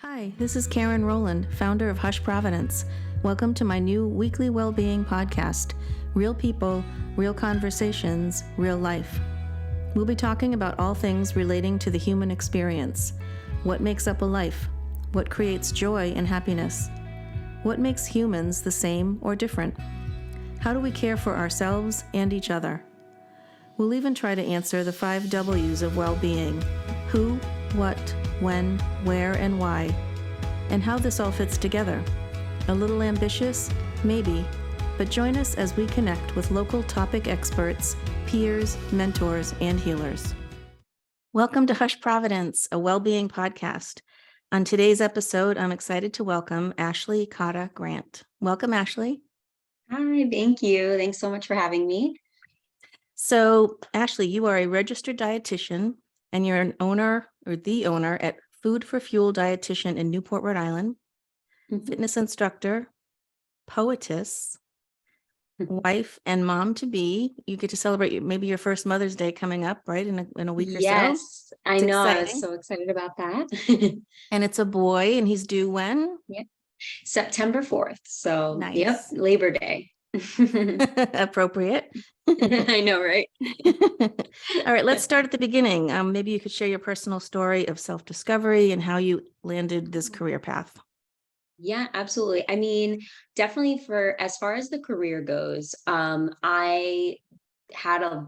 Hi, this is Karen Rowland, founder of Hush Providence. Welcome to my new weekly Wellbeing podcast, Real People, Real Conversations, Real Life. We'll be talking about all things relating to the human experience. What makes up a life? What creates joy and happiness? What makes humans the same or different? How do we care for ourselves and each other? We'll even try to answer the 5 W's of well-being: who, what, when, where, and why, and how this all fits together. A little ambitious? Maybe, but join us as we connect with local topic experts, peers, mentors, and healers. Welcome to Hush Providence, a well-being podcast. On today's episode, I'm excited to welcome Ashley Cotta Grant. Welcome, Ashley. Hi, thank you. Thanks so much for having me. So, Ashley, you are a registered dietitian, and you're an owner or the owner at Food for Fuel Dietitian in Newport, Rhode Island, fitness instructor, poetess, wife, and mom to be. You get to celebrate maybe your first Mother's Day coming up, right? In a week or so. Yes, I It's know. I was exciting. so excited about that. And it's a boy, and he's due when? September 4th. So, Nice. Yep, Labor Day. Appropriate. I know, right? All right, let's start at the beginning. Maybe you could share your personal story of self-discovery and how you landed this career path. Yeah, absolutely. I mean, definitely for as far as the career goes, I had a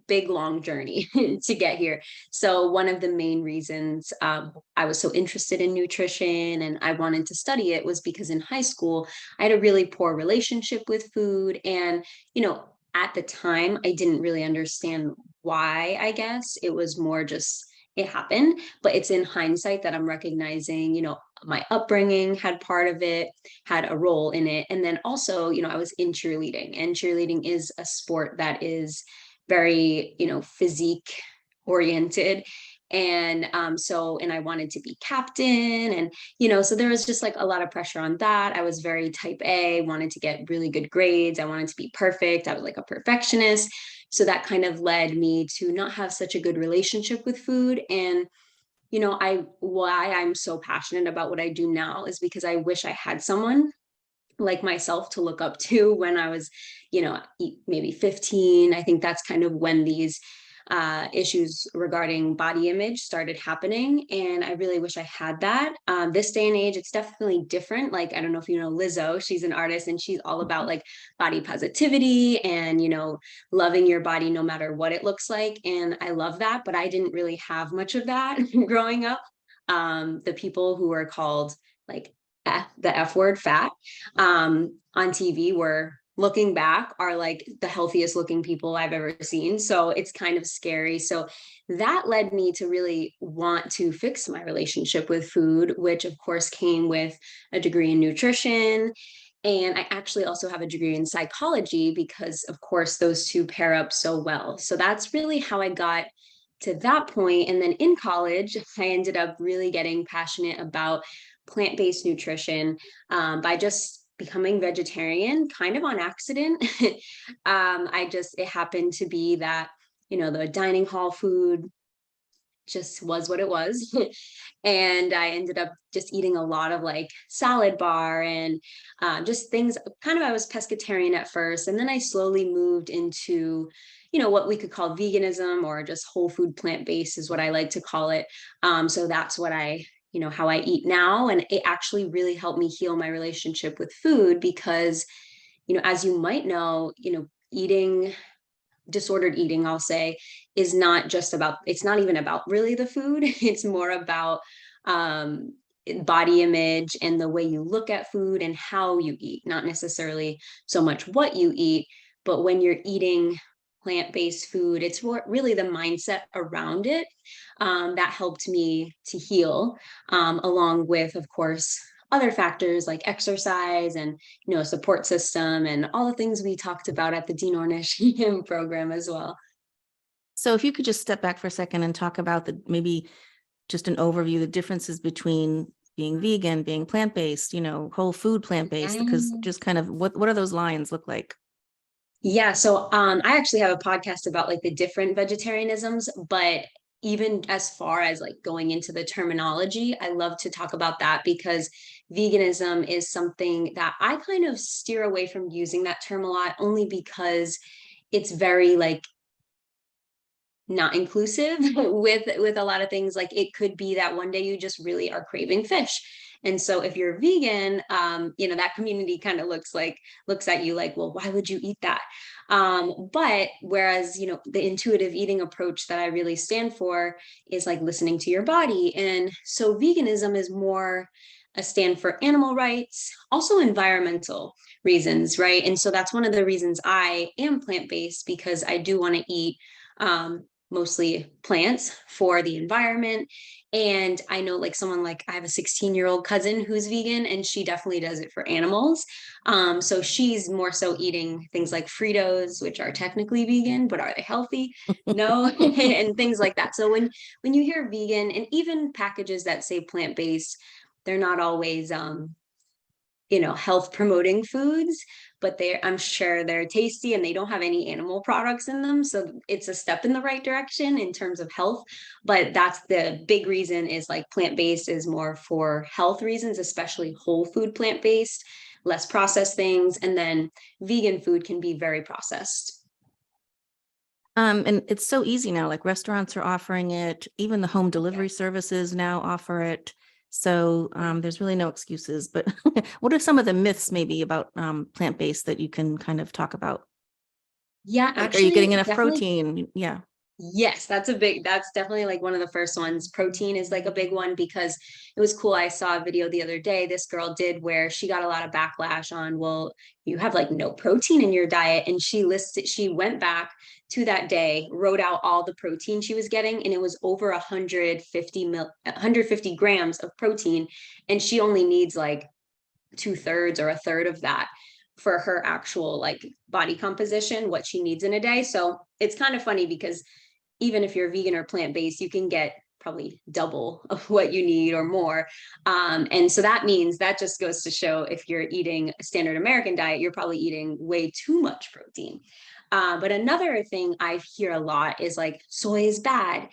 big long journey to get here. So one of the main reasons I was so interested in nutrition and I wanted to study it was because in high school I had a really poor relationship with food, and at the time I didn't really understand why. I guess it was more just it happened, but it's in hindsight that I'm recognizing my upbringing had part of it, had a role in it. And then also I was in cheerleading, and cheerleading is a sport that is very physique oriented. And I wanted to be captain, and so there was just like a lot of pressure on that. I was very type A, wanted to get really good grades, I wanted to be perfect, I was like a perfectionist. So that kind of led me to not have such a good relationship with food. And why I'm so passionate about what I do now is because I wish I had someone like myself to look up to when I was, maybe 15. I think that's kind of when these issues regarding body image started happening. And I really wish I had that. This day and age, it's definitely different. Like, I don't know if you know Lizzo, she's an artist and she's all about like body positivity and, loving your body no matter what it looks like. And I love that, but I didn't really have much of that growing up. The people who were called like the F word, fat, on TV were, looking back, are like the healthiest looking people I've ever seen. So it's kind of scary. So that led me to really want to fix my relationship with food, which of course came with a degree in nutrition. And I actually also have a degree in psychology because of course those two pair up so well. So that's really how I got to that point. And then in college, I ended up really getting passionate about plant-based nutrition by just becoming vegetarian kind of on accident. It happened to be that, the dining hall food just was what it was. And I ended up just eating a lot of like salad bar and just things kind of, I was pescatarian at first. And then I slowly moved into, what we could call veganism, or just whole food plant-based is what I like to call it. So that's what how I eat now. And it actually really helped me heal my relationship with food because, as you might know, disordered eating, I'll say, is not just about, it's not even about really the food. It's more about body image and the way you look at food and how you eat, not necessarily so much what you eat, but when you're eating plant-based food, it's really the mindset around it that helped me to heal, along with, of course, other factors like exercise and a support system and all the things we talked about at the Dean Ornish program as well. So if you could just step back for a second and talk about maybe just an overview, the differences between being vegan, being plant-based, whole food plant-based, because just kind of what do those lines look like? Yeah, so I actually have a podcast about like the different vegetarianisms, but even as far as like going into the terminology, I love to talk about that because veganism is something that I kind of steer away from using that term a lot, only because it's very like not inclusive with a lot of things. Like it could be that one day you just really are craving fish, and so if you're vegan, that community kind of looks at you like, well, why would you eat that? But whereas the intuitive eating approach that I really stand for is like listening to your body, and so veganism is more a stand for animal rights, also environmental reasons, right? And so that's one of the reasons I am plant-based, because I do want to eat mostly plants for the environment. And I know like someone, like I have a 16-year-old cousin who's vegan, and she definitely does it for animals. So she's more so eating things like Fritos, which are technically vegan, but are they healthy? No, and things like that. So when you hear vegan, and even packages that say plant-based, they're not always health promoting foods, but I'm sure they're tasty and they don't have any animal products in them. So it's a step in the right direction in terms of health. But that's the big reason, is like plant-based is more for health reasons, especially whole food plant-based, less processed things. And then vegan food can be very processed. And it's so easy now, like restaurants are offering it, even the home delivery services now offer it. So there's really no excuses. But what are some of the myths maybe about plant-based that you can kind of talk about? Yeah, Like, are you actually, getting enough definitely. protein? Yeah. Yes, that's definitely like one of the first ones. Protein is like a big one, because it was cool. I saw a video the other day this girl did where she got a lot of backlash on, well, you have like no protein in your diet. And she went back to that day, wrote out all the protein she was getting, and it was over 150 grams of protein. And she only needs like 2/3 or a third of that for her actual like body composition, what she needs in a day. So it's kind of funny, because even if you're vegan or plant-based, you can get probably double of what you need or more. And so that just goes to show, if you're eating a standard American diet, you're probably eating way too much protein. But another thing I hear a lot is like soy is bad.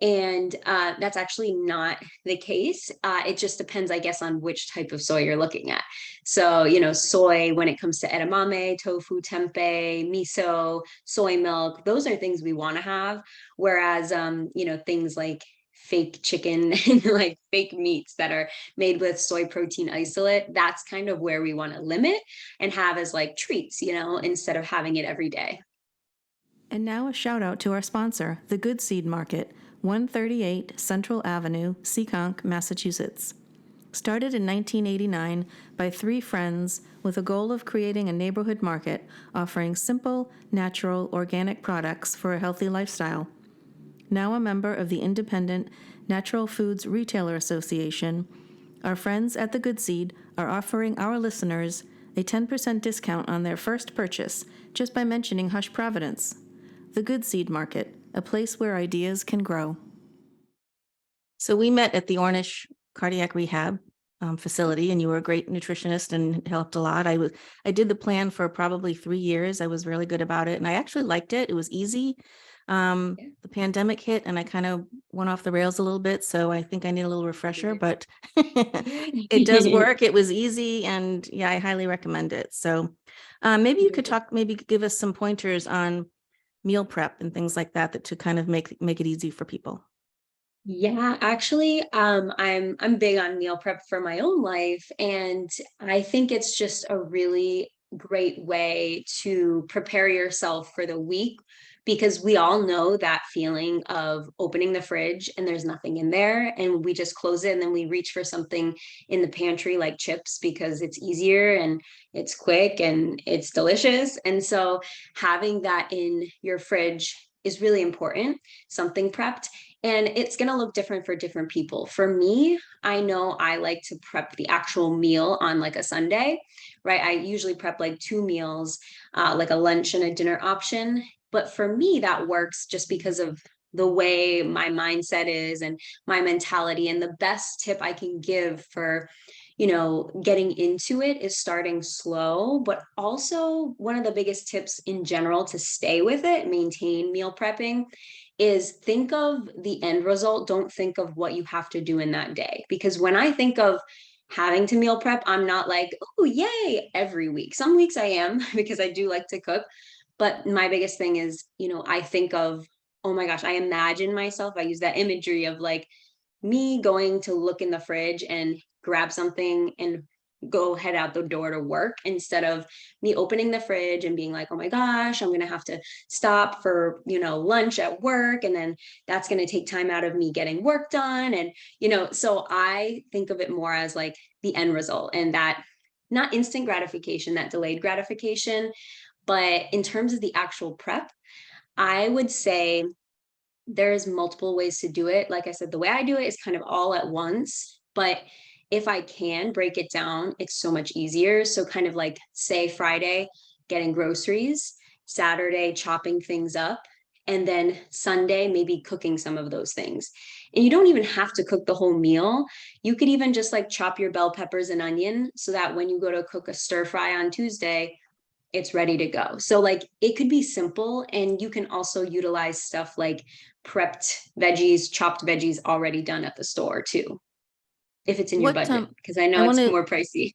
And that's actually not the case. It just depends, I guess, on which type of soy you're looking at. So, soy, when it comes to edamame, tofu, tempeh, miso, soy milk, those are things we want to have. Whereas, things like fake chicken and like fake meats that are made with soy protein isolate, that's kind of where we want to limit and have as like treats, instead of having it every day. And now a shout out to our sponsor, the Good Seed Market, 138 Central Avenue, Seekonk, Massachusetts. Started in 1989 by three friends with a goal of creating a neighborhood market offering simple, natural, organic products for a healthy lifestyle. Now a member of the independent Natural Foods Retailer Association, our friends at the Good Seed are offering our listeners a 10% discount on their first purchase just by mentioning Hush Providence. The Good Seed Market, a place where ideas can grow. So we met at the Ornish Cardiac Rehab facility, and you were a great nutritionist and helped a lot. I did the plan for probably 3 years. I was really good about it, and I actually liked it. It was easy. The pandemic hit, and I kind of went off the rails a little bit, so I think I need a little refresher, but it does work. It was easy, and yeah, I highly recommend it. So maybe you could maybe give us some pointers on meal prep and things like that to kind of make it easy for people. Yeah, actually, I'm big on meal prep for my own life, and I think it's just a really great way to prepare yourself for the week, because we all know that feeling of opening the fridge and there's nothing in there, and we just close it and then we reach for something in the pantry like chips because it's easier and it's quick and it's delicious. And so having that in your fridge is really important, something prepped. And it's going to look different for different people. For me, I know I like to prep the actual meal on like a Sunday, right? I usually prep like 2 meals, like a lunch and a dinner option. But for me, that works just because of the way my mindset is and my mentality. And the best tip I can give for, getting into it is starting slow, but also one of the biggest tips in general to stay with it, maintain meal prepping, is think of the end result. Don't think of what you have to do in that day. Because when I think of having to meal prep, I'm not like, oh, yay, every week. Some weeks I am because I do like to cook. But my biggest thing is, I think of, oh my gosh, I imagine myself, I use that imagery of like me going to look in the fridge and grab something and go head out the door to work, instead of me opening the fridge and being like, oh my gosh, I'm going to have to stop for, lunch at work. And then that's going to take time out of me getting work done. And, so I think of it more as like the end result, and that not instant gratification, that delayed gratification. But in terms of the actual prep, I would say there's multiple ways to do it. Like I said, the way I do it is kind of all at once, but if I can break it down, it's so much easier. So kind of like, say, Friday, getting groceries, Saturday, chopping things up, and then Sunday, maybe cooking some of those things. And you don't even have to cook the whole meal. You could even just like chop your bell peppers and onion so that when you go to cook a stir fry on Tuesday, it's ready to go. So like it could be simple, and you can also utilize stuff like prepped veggies, chopped veggies already done at the store too, if it's in your What budget, because I I know want it's to more pricey.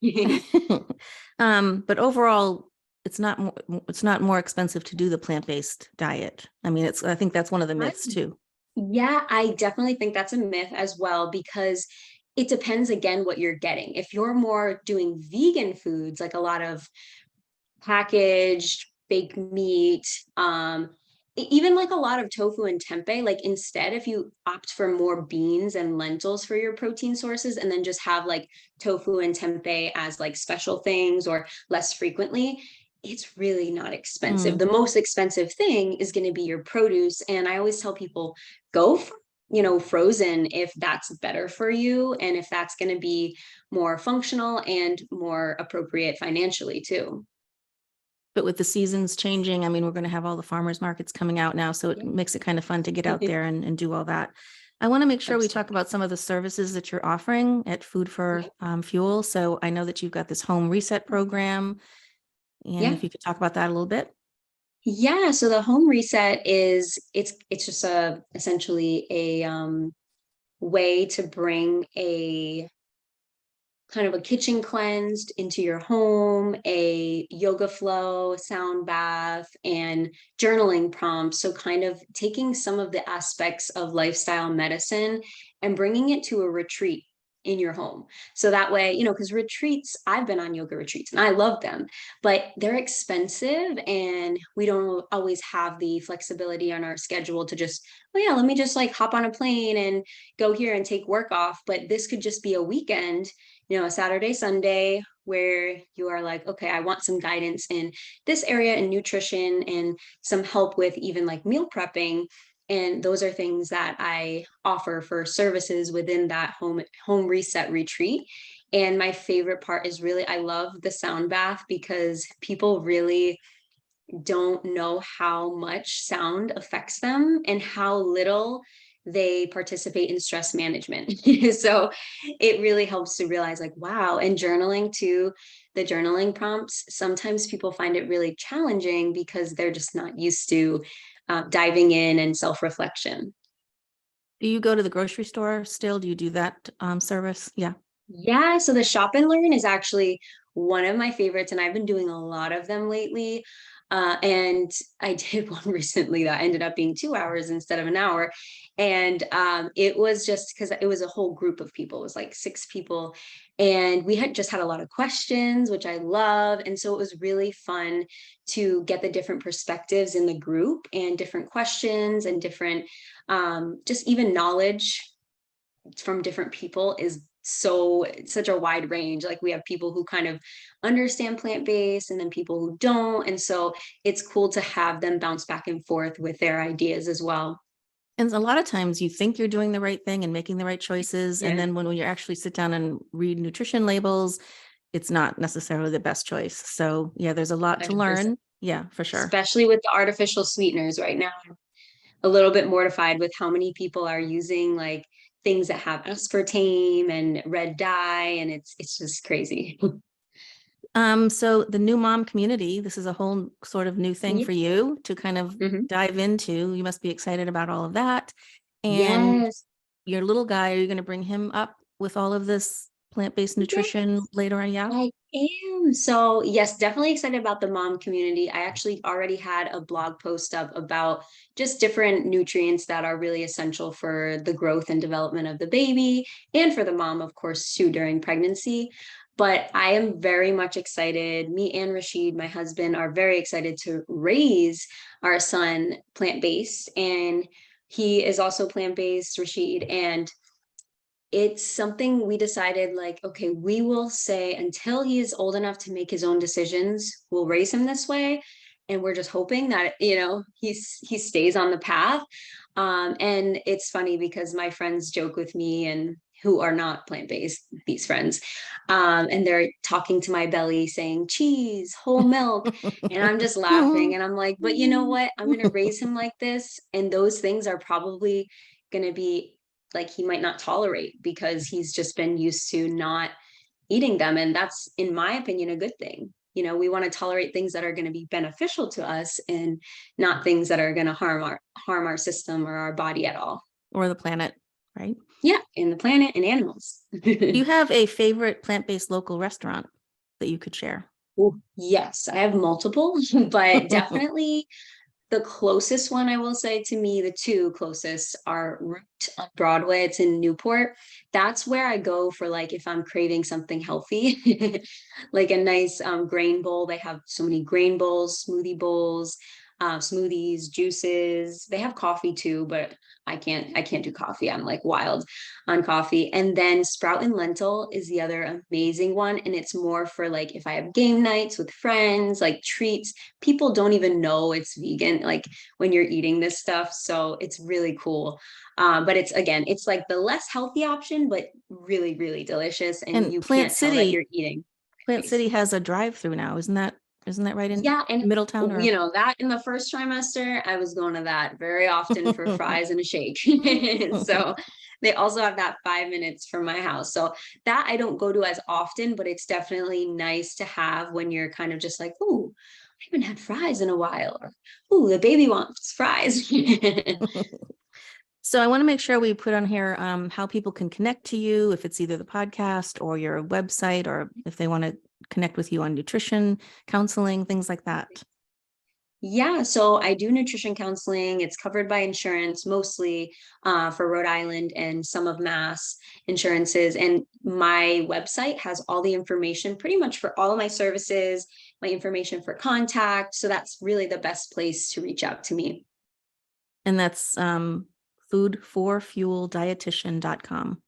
but overall it's not more expensive to do the plant-based diet. I mean, I think that's one of the myths too. Yeah, I definitely think that's a myth as well, because it depends again what you're getting. If you're more doing vegan foods, like a lot of packaged baked meat, even like a lot of tofu and tempeh, like instead, if you opt for more beans and lentils for your protein sources, and then just have like tofu and tempeh as like special things or less frequently, it's really not expensive. Mm. The most expensive thing is going to be your produce. And I always tell people, go for, frozen if that's better for you, and if that's going to be more functional and more appropriate financially too. But with the seasons changing, I mean, we're going to have all the farmers markets coming out now, so it makes it kind of fun to get out there and do all that. I want to make sure we talk about some of the services that you're offering at Food for Fuel. So I know that you've got this home reset program, and Yeah. if you could talk about that a little bit. Yeah, so the home reset is, it's just essentially a way to bring a kind of a kitchen cleansed into your home, a yoga flow, sound bath, and journaling prompts. So kind of taking some of the aspects of lifestyle medicine and bringing it to a retreat in your home. So that way, because retreats, I've been on yoga retreats and I love them, but they're expensive, and we don't always have the flexibility on our schedule to just, oh yeah, let me just like hop on a plane and go here and take work off. But this could just be a weekend, a Saturday, Sunday, where you are like, okay, I want some guidance in this area in nutrition and some help with even like meal prepping. And those are things that I offer for services within that home reset retreat. And my favorite part is really, I love the sound bath, because people really don't know how much sound affects them and how little they participate in stress management. So it really helps to realize like, wow. And journaling too, the journaling prompts, sometimes people find it really challenging because they're just not used to diving in and self-reflection. Do you go to the grocery store still? Do you do that service? Yeah. Yeah, so the shop and learn is actually one of my favorites, and I've been doing a lot of them lately. And I did one recently that ended up being 2 hours instead of an hour. And it was just because it was a whole group of people. It was like 6 people. And we had just had a lot of questions, which I love. And so it was really fun to get the different perspectives in the group and different questions and different, just even knowledge from different people is such a wide range. Like we have people who kind of understand plant-based and then people who don't, and so it's cool to have them bounce back and forth with their ideas as well. And a lot of times you think you're doing the right thing and making the right choices. And Yeah, then when you actually sit down and read nutrition labels, it's not necessarily the best choice. So yeah, there's a lot to 100%. learn. Yeah, for sure. Especially with the artificial sweeteners right now. a little bit mortified with how many people are using like things that have aspartame and red dye, and it's just crazy. So the new mom community, this is a whole sort of new thing Yeah. for you to kind of Mhm. dive into. You must be excited about all of that. And Yes. your little guy, are you going to bring him up with all of this plant-based nutrition Yes. later on? Yeah. I am. So, yes, definitely excited about the mom community. I actually already had a blog post up about just different nutrients that are really essential for the growth and development of the baby and for the mom, of course, too, during pregnancy. But I am very much excited. Me and Rashid, my husband, are very excited to raise our son plant-based. And he is also plant-based, Rashid. And it's something we decided like, okay, we will say until he is old enough to make his own decisions, we'll raise him this way. And we're just hoping that, he stays on the path. And it's funny because my friends joke with me and who are not plant-based, these friends, and they're talking to my belly saying cheese, whole milk. And I'm just laughing and I'm like, but you know what? I'm going to raise him like this. And those things are probably going to be like he might not tolerate because he's just been used to not eating them. And that's, in my opinion, a good thing. We want to tolerate things that are going to be beneficial to us and not things that are going to harm our system or our body at all. Or the planet, right? Yeah, and the planet and animals. Do you have a favorite plant-based local restaurant that you could share? Ooh, yes, I have multiple, but definitely the closest one I will say to me, the two closest are Root on Broadway. It's in Newport. That's where I go for like if I'm craving something healthy, like a nice grain bowl. They have so many grain bowls, smoothies, juices. They have coffee too, but I can't do coffee. I'm like wild on coffee. And then Sprout and Lentil is the other amazing one. And it's more for like if I have game nights with friends, like treats. People don't even know it's vegan, like when you're eating this stuff. So it's really cool. But it's like the less healthy option, but really, really delicious. And And you Plant can't tell that City, you're eating Plant rice. City has a drive-through now. Isn't that right in Yeah, and Middletown or? that in the first trimester, I was going to that very often for fries and a shake. So they also have that 5 minutes from my house. So that I don't go to as often, but it's definitely nice to have when you're kind of just like, "Ooh, I haven't had fries in a while," or "Ooh, the baby wants fries." So I want to make sure we put on here how people can connect to you, if it's either the podcast or your website, or if they want to connect with you on nutrition, counseling, things like that. Yeah, so I do nutrition counseling. It's covered by insurance, mostly for Rhode Island and some of Mass insurances. And my website has all the information pretty much for all of my services, my information for contact. So that's really the best place to reach out to me. And that's foodforfueldietitian.com.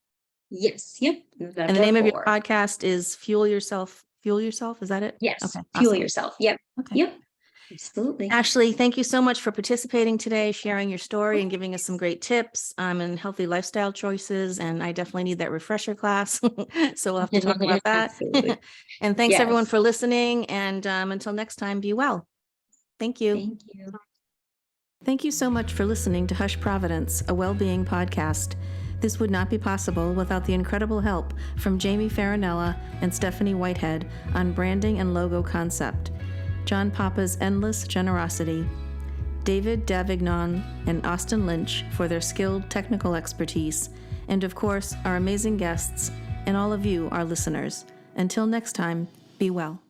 Yes, yep. The And the name of your four. podcast is Fuel Yourself. Fuel Yourself, is that it? Yes, Okay, fuel awesome. yourself. Yep, Okay. yep, absolutely. Ashley, thank you so much for participating today, sharing your story and giving us some great tips and healthy lifestyle choices. And I definitely need that refresher class. So we'll have to talk about that. Absolutely. And thanks everyone Yes. for listening. And until next time, be well. Thank you. Thank you. Thank you so much for listening to Hush Providence, a well-being podcast. This would not be possible without the incredible help from Jamie Farinella and Stephanie Whitehead on branding and logo concept, John Papa's endless generosity, David Davignon and Austin Lynch for their skilled technical expertise, and of course, our amazing guests and all of you, our listeners. Until next time, be well.